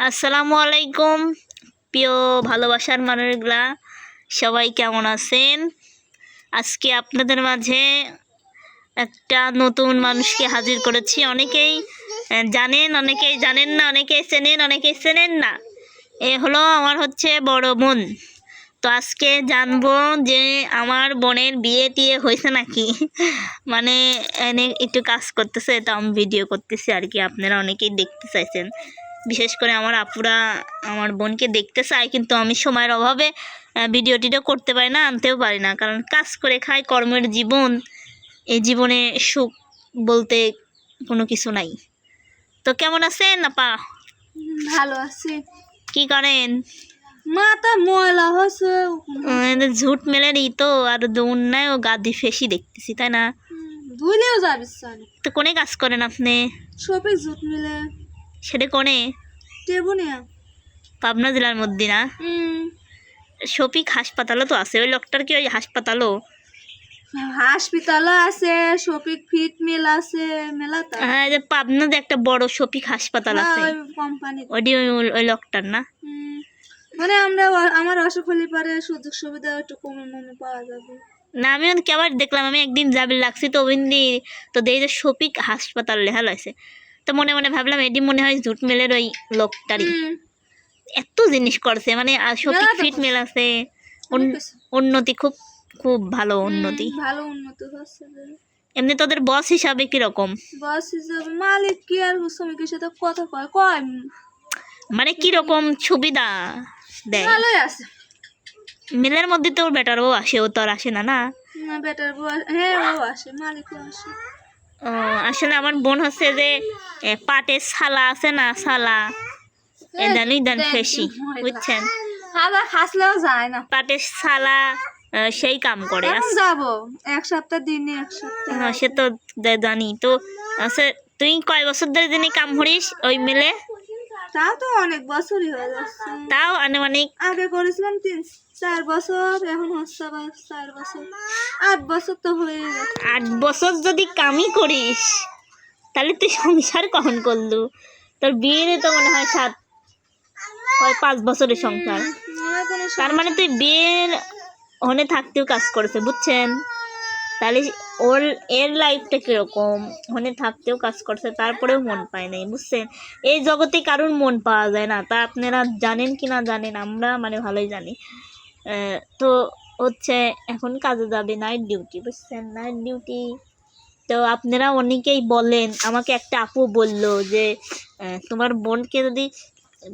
আসসালামু আলাইকুম প্রিয় ভালোবাসার মানুষগুলা, সবাই কেমন আছেন? আজকে আপনাদের মাঝে একটা নতুন মানুষকে হাজির করেছি। অনেকেই জানেন, অনেকেই জানেন না, অনেকেই চেনেন না। এ হলো আমার বড় বোন। তো আজকে জানবো যে আমার বোনের বিয়ে টিয়ে হয়েছে নাকি। মানে এনে একটু কাজ করতেছে, তো আমি ভিডিও করতেছি আর কি। আপনারা অনেকেই দেখতে চাইছেন, বিশেষ করে আমার আপুরা আমার বোনকে দেখতে চায়, কিন্তু আমি সময়ের অভাবে ভিডিও টিডিও করতে পারি না, আনতেও পারি না। কারণ কাজ করে খাই, কর্মের জীবন। এই জীবনে সুখ বলতে কোনো কিছু নাই। তো কেমন আছেন আপা? ভালো আছি। কি করেন? মাথা ময়লা হয়েছে। ঝুট মেলে ই তো, আর দৌড়নায় ও গাদি ফেসি দেখতেছি, তাই না? ধুইলেও যাবি তো কোনে কাজ করেন আপনি? সবে জুট মিলে সেটা কোনে? টেবুনিয়া পাবনা জেলার মধ্যে না? শফিক হাসপাতালও তো আছে। ওই লোকটার কি ওই হাসপাতালও? হাসপাতালও আছে, শফিক ফিট মিল আছে, মেলা তো। হ্যাঁ, যে পাবনাতে একটা বড় শফিক হাসপাতাল আছে, ওই কোম্পানি। ওই ওই লোকটার না? মানে আমার অসুখ হলে পারে সুযোগ সুবিধা একটু কমে মনে পাওয়া যাবে না। আমি কেবার দেখলাম, আমি একদিন যাবি লাগছি তো ওইদিন, তো দেখি যে শফিক হাসপাতাল লেখা আছে। তো মনে মনে ভাবলাম এটি মনে হয় জুট মেলের ওই লোকটারই। এত জিনিস করছে, মানে শফিক ফিট মেল আছে। উন্নতি খুব খুব ভালো উন্নতি। ভালো উন্নতি হচ্ছে। এমনি তোদের বস হিসাবে কিরকম? বস হিসাবে মালিক কি আর শ্রমিকের সাথে কথা কয় মানে কিরকম সুবিধা দেয়? ভালোই আছে। মিলের মধ্যে তো ওর বেটার বউ আসে, ও তো আর আসে না? না, বেটার বউ হ্যাঁ ও আসে, মালিকও আসে। ও আসলে আমার বোন যে পাটের ছালা আছে না, ছালা ইদান ফেসি, বুঝছেন? খাসলেও যায় না পাটের ছালা, সেই কাম করে। এখন যাবো এক সপ্তাহ দিনে, এক সপ্তাহ। সে তো জানি তো। আচ্ছা, তুই কয় বছর ধরে দিনে কাম করিস ওই মিলে? তাও তো অনেক বছরই হয়ে যাচ্ছে। তাও আনুমানিক? আগে করেছিলাম 3-4 বছর, এখন হচ্ছে আবার 4 বছর, 8 বছর তো হয়ে গেছে। 8 বছর যদি কামই করিস, তাহলে তুই সংসার কখন করলু? তোর বিয়ে তো মনে হয় 5 বছরের সংসার। তার মানে তুই বিয়ের হনে থাকতেও কাজ করেছে, বুঝছেন? তাহলে এর লাইফটা কিরকম, হনে থাকতেও কাজ করছে, তারপরেও মন পায় নাই, বুঝছেন? এই জগতে কারোর মন পাওয়া যায় না, তা আপনারা জানেন কি না জানেন, আমরা মানে ভালোই জানি। তো এখন কাজে যাবে, নাইট ডিউটি, বুঝছেন? Night duty. তো আপনারা অনেকেই বলেন, আমাকে একটা আপু বলল যে তোমার বোনকে যদি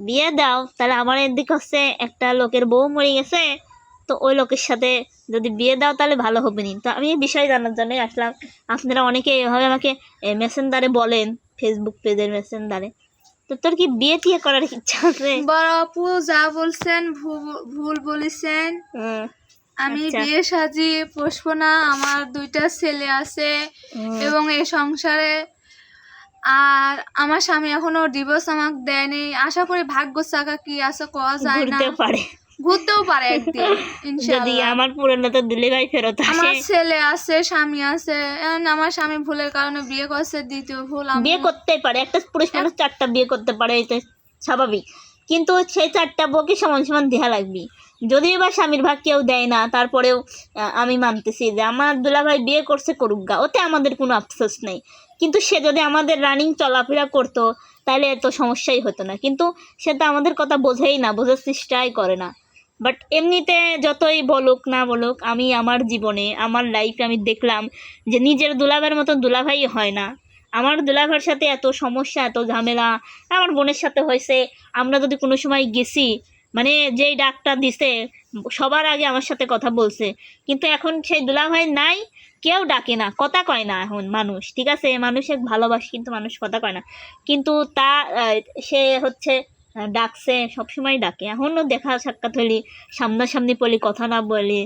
বিয়ে দাও, তাহলে আমার এদিকে একটা লোকের বউ মরে গেছে, তো ওই লোকের সাথে যদি বিয়ে দাও তাহলে ভালো হবে নি। তো আমি এই বিষয়ে জানার জন্যই আসলাম। আপনারা অনেকে এভাবে আমাকে মেসেঞ্জারে বলেন, ফেসবুক পেজের মেসেঞ্জারে। তো তোর কি বিয়ে টিয়ে করার ইচ্ছা আছে? বড় আপু যা বলছেন ভুল বলেছেন। আমি বিয়ে সাজি পুষবো না। আমার 2টা ছেলে আছে এবং এই সংসারে, আর আমার স্বামী এখনো ডিভোর্স আমাকে দেয়নি। আশা করি ভাগ্য চাকা কি আছে কোয়া যায় না, ঘুরতেও পারে একদিন ইনশাআল্লাহ। আমার পুরনো তো দুলে ভাই ফেরত আসে। আমার ছেলে আছে, স্বামী আছে। আমার স্বামী ভুলের কারণে বিয়ে করছে, দ্বিতীয় ভুল। বিয়ে করতেই পারে, একটা পুরুষ মানুষ 4টা বিয়ে করতে পারে, এটা স্বাভাবিক। কিন্তু সেই 4টা বউকে সমান সমান দেহা লাগবে। যদিও বা স্বামীর ভাগ কেউ দেয় না, তারপরেও আমি মানতেছি যে আমার দুলাভাই বিয়ে করছে, করুক গা, ওতে আমাদের কোনো আফসোস নেই। কিন্তু সে যদি আমাদের রানিং চলাফেরা করতো, তাহলে এত সমস্যাই হতো না। কিন্তু সে তো আমাদের কথা বোঝেই না, বোঝার চেষ্টাই করে না। বাট এমনিতে যতই বলুক না বলুক, আমি আমার জীবনে, আমার লাইফে আমি দেখলাম যে নিজের দুলাভাইয়ের মতো দুলাভাই হয় না। আমার দুলাভাইয়ের সাথে এত সমস্যা, এত ঝামেলা আমার বোনের সাথে হয়েছে। আমরা যদি কোনো সময় গেছি, মানে যেই ডাকটা দিছে, সবার আগে আমার সাথে কথা বলছে। কিন্তু এখন সেই দুলাভাই নাই, কেউ ডাকে না, কথা কয় না। এখন মানুষ, ঠিক আছে, মানুষে ভালোবাসে, কিন্তু মানুষ কথা কয় না। কিন্তু সে ডাকছে, সবসময় ডাকে। এখনও দেখা সাক্ষাৎ হলে সামনাসামনি পড়লে কথা না বলে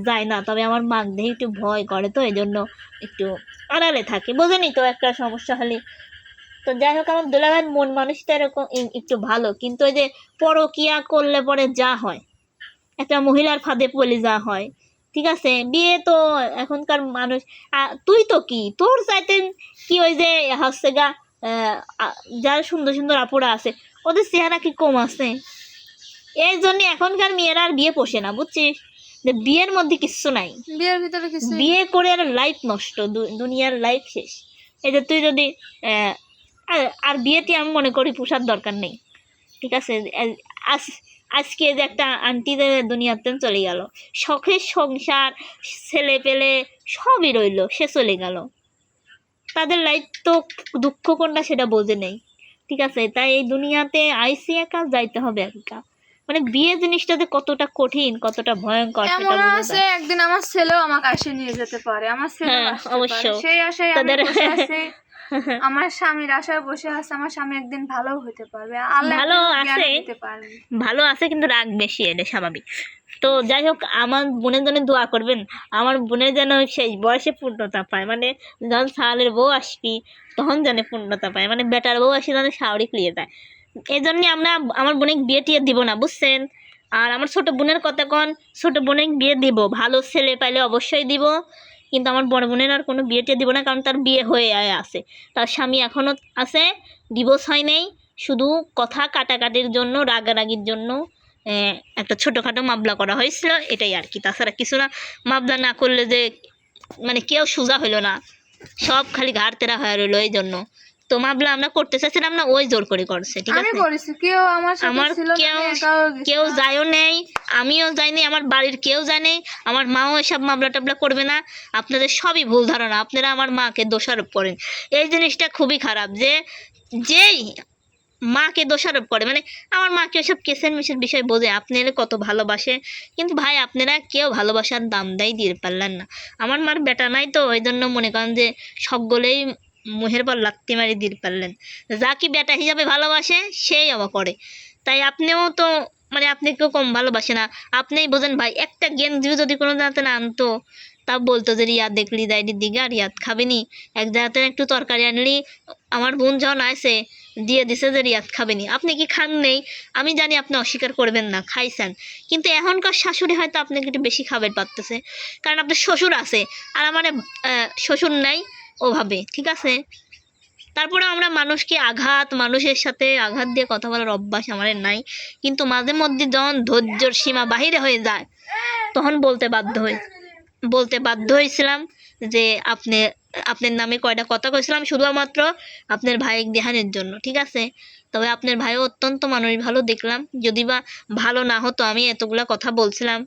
যায় না। তবে আমার মাক দেখে একটু ভয় করে, তো এই জন্য একটু আড়ালে থাকে, বোঝেনি তো একটা সমস্যা হলে। তো যাই হোক, আমার দুলাভাইয়ের মন মানুষটা এরকম একটু ভালো। কিন্তু ওই যে পরকিয়া করলে পরে যা হয়, একটা মহিলার ফাঁদে পড়লে যা হয়, ঠিক আছে, বিয়ে তো এখনকার মানুষ। তুই তো কি, তোর চাইতেন কি ওই যে গা যারা সুন্দর সুন্দর আপুরা আছে, ওদের চেহারা কি কম আছে? এই জন্য এখনকার মেয়েরা আর বিয়ে পোষে না, বুঝছিস? যে বিয়ের মধ্যে কিচ্ছু নাই, বিয়ের ভিতরে কিছু বিয়ে করে আর লাইফ নষ্ট, দুনিয়ার লাইফ শেষ। এই যে তুই যদি আর বিয়েটি আমি মনে করি পোষার দরকার নেই, ঠিক আছে? আজকে যে একটা আন্টিদের দুনিয়াতে চলে গেল, শখের সংসার, ছেলে পেলে সবই রইল, সে চলে গেল, তাদের লাইফ তো দুঃখ কোনটা সেটা বোঝে নেই, ঠিক আছে? তাই এই দুনিয়াতে আইসি একা, যাইতে হবে একা। মানে বিয়ে জিনিসটা যে কতটা কঠিন, কতটা ভয়ঙ্কর সেটা এমন বোঝা আছে যায়। একদিন আমার ছেলেও আমাকে আসে নিয়ে যেতে পারে, আমার ছেলে হ্যাঁ, অবশ্য। সেই আশায় আমি তাদের বসে আছি, আমার স্বামীর আশায় বসে আছে, আমার স্বামী একদিন ভালো হতে পারবে, আল্লাহ ভালো একদিন জ্ঞান আছে, দিতে পারবে। ভালো আছে, কিন্তু রাগ বেশি, এটা স্বাভাবিক। তো যাই হোক, আমার বোনের জন্য দোয়া করবেন, আমার বোনের যেন সেই বয়সে পূর্ণতা পায়, মানে যখন সালের বউ আসবি তখন যেন পূর্ণতা পায়, মানে বেটার বউ আসি যেন শাওরিক লিয়ে দেয়। এই জন্যে আমরা আমার বোনের বিয়ে টিয়ে দিব না, বুঝছেন? আর আমার ছোট বোনের কথা কন, ছোট বোনের বিয়ে দিব, ভালো ছেলে পাইলে অবশ্যই দিব, কিন্তু আমার বড় বোনের আর কোনো বিয়ে টিয়ে দিব না, কারণ তার বিয়ে হয়ে আছে, তার স্বামী এখনও আছে, ডিভোর্স হয় নাই, শুধু কথা কাটাকাটির জন্য, রাগারাগির জন্য একটা ছোটোখাটো মামলা করা হয়েছিল, এটাই আর কি, তাছাড়া কিছু না। মামলা না করলে যে মানে কেউ সোজা হইলো না, সব খালি ঘাড় তেরা হয়ে রইলো, এই জন্য তো মামলা আমরা করতে চাইছিলাম না, ওই জোর করে করছে, ঠিক আমি আছে? করেছি, কেউ আমার সাথে আমার ছিল না, কেউ আমি একাও গেছি। কেউ যায়ও নেই, আমিও যাইনি, আমার বাড়ির কেউ যায় নেই, আমার মাও এসব মামলা টামলা করবে না। আপনাদের সবই ভুল ধারণা, আপনারা আমার মাকে দোষারোপ করেন, এই জিনিসটা খুবই খারাপ, যে যেই মাকে দোষারোপ করে, মানে আমার মাকে ওসব কেসের মিশের বিষয় বোঝে, আপনারা কত ভালোবাসে, কিন্তু ভাই আপনারা কেউ ভালোবাসার দাম দেয় দিয়ে পারলেন না। আমার মার বেটা নাই তো, ওই জন্য মনে করেন যে সবগুলোই মুহের পর লাত্তি মারি দিয়ে পারলেন, যা কি বেটা হিসাবে ভালোবাসে সেই আবার করে। তাই আপনিও তো মানে আপনি কেউ কম ভালোবাসে না, আপনিই বোঝেন ভাই, একটা গেঞ্জিও যদি কোনো জায়গাতে না আনতো, তা বলতো যে রিয়াদ দেখলি দাইডি দিঘা রিয়াদ খাবিনি, এক জায়গাতে একটু তরকারি আনলি, আমার বোন যখন আসে দিয়ে দিছে যে রিয়াদ খাবেনি, আপনি কি খান নেই? আমি জানি আপনি অস্বীকার করবেন না, খাইছেন, কিন্তু এখনকার শাশুড়ি হয়তো আপনাকে একটু বেশি খাবার পারতেছে, কারণ আপনার শ্বশুর আছে, আর আমার শ্বশুর নাই ওভাবে, ঠিক আছে? তারপরে আমরা মানুষকে মানুষের সাথে আঘাত দিয়ে কথা বলার অভ্যাস আমার নাই, কিন্তু মাঝে মধ্যে যখন ধৈর্যর সীমা বাহিরে হয়ে যায়, তখন বলতে বাধ্য হয়েছিলাম যে আপনার নামে কয়টা কথা কইছিলাম শুধুমাত্র আপনার ভাই দেখানোর জন্য, ঠিক আছে? তবে আপনার ভাইও অত্যন্ত মানুষ ভালো দেখলাম, যদি বা ভালো না হতো আমি এতগুলা কথা বলছিলাম,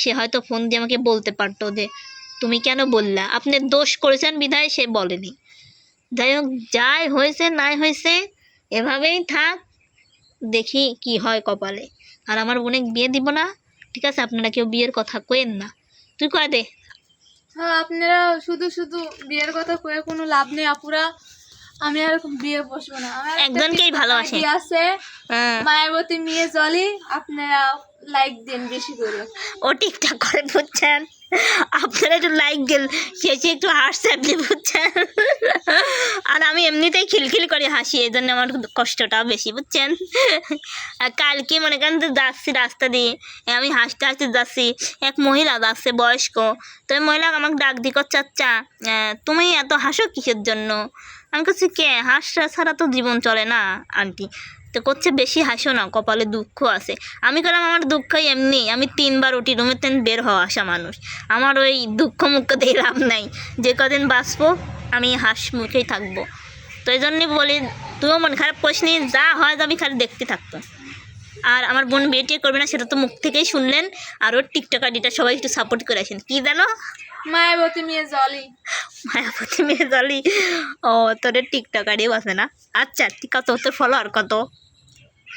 সে হয়তো ফোন দিয়ে আমাকে বলতে পারতো যে তুমি কেন বললা, আপনি দোষ করেছেন বিধায় সে বলেনি। যাই হোক, যাই হয়েছে নাই হয়েছে, এভাবেই থাক, দেখি কি হয় কপালে। আর আমার বোনে বিয়ে দিব না, ঠিক আছে? আপনারা কেউ বিয়ের কথা কইেন না, তুই কয় দে। হ্যাঁ, আপনারা শুধু শুধু বিয়ের কথা কয়ে কোনো লাভ নেই আপুরা, আমি আর বিয়ে বসবো না। আমার একটা একজনকেই TikTok ভালোবাসে। ID আছে, হ্যাঁ, মায়াবতী মেয়ে জলি, আপনারা লাইক দেন বেশি করে। ও টিকটক করে, বুঝছেন? আপনারা একটু লাইক দিন, শেষে একটু হাসছে আপনি, বুঝছেন? আর আমি এমনিতেই খিলখিল করে হাসি, এই জন্য আমার কষ্টটা বেশি, বুঝছেন? আর কালকে মনে করেন যে যাচ্ছি রাস্তা দিয়ে, আমি হাসতে হাসতে যাচ্ছি, এক মহিলা যাচ্ছে বয়স্ক, তো ওই মহিলা আমাকে ডাক দি কর, চাচ্চা তুমি এত হাসো কিসের জন্য? আমি করছি কে, হাসা ছাড়া তো জীবন চলে না আন্টি। তো করছে বেশি হাসো না, কপালে দুঃখ আছে। আমি করলাম আমার দুঃখই এমনি, আমি 3 বার উঠি রুমের তেন বের হওয়া আসা মানুষ, আমার ওই দুঃখ মুখ দিয়ে লাভ নাই, যে কদিন বাঁচবো আমি হাস মুখেই থাকবো। তো এই জন্যই বলি, তুইও মন খারাপ করিস নি, যা হয় যাবি খালি দেখতে থাকতো। আর আমার বোন বিয়ে টিয়ে করবে না সেটা তো মুখ থেকেই শুনলেন, আর ওর টিকটক আইডিটা সবাই একটু সাপোর্ট করে আসেন, কি জানো? মায়াবতী মেয়ে জলি। মায়াবতী মেয়ে জলি। ও, তোদের টিকটক আইডিও আছে না? আচ্ছা, কত তোর ফলোয়ার কত?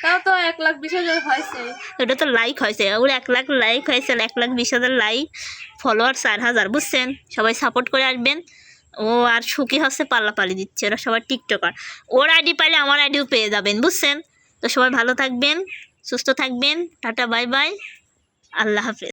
তাও তো 1,20,000 হয়েছে। ওটা তো লাইক হয়েছে, ওর 1 লাখ লাইক হয়েছে, 1,20,000 লাইক, ফলোয়ার 4,000, বুঝছেন? সবাই সাপোর্ট করে আসবেন। ও আর সুখী হচ্ছে, পাল্লাপালি দিচ্ছে, ওরা সবাই টিকটকার, ওর আইডি পাইলে আমার আইডিও পেয়ে যাবেন, বুঝছেন? তো সবাই ভালো থাকবেন, সুস্থ থাকবেন, টাটা বাই বাই, আল্লাহ হাফেজ।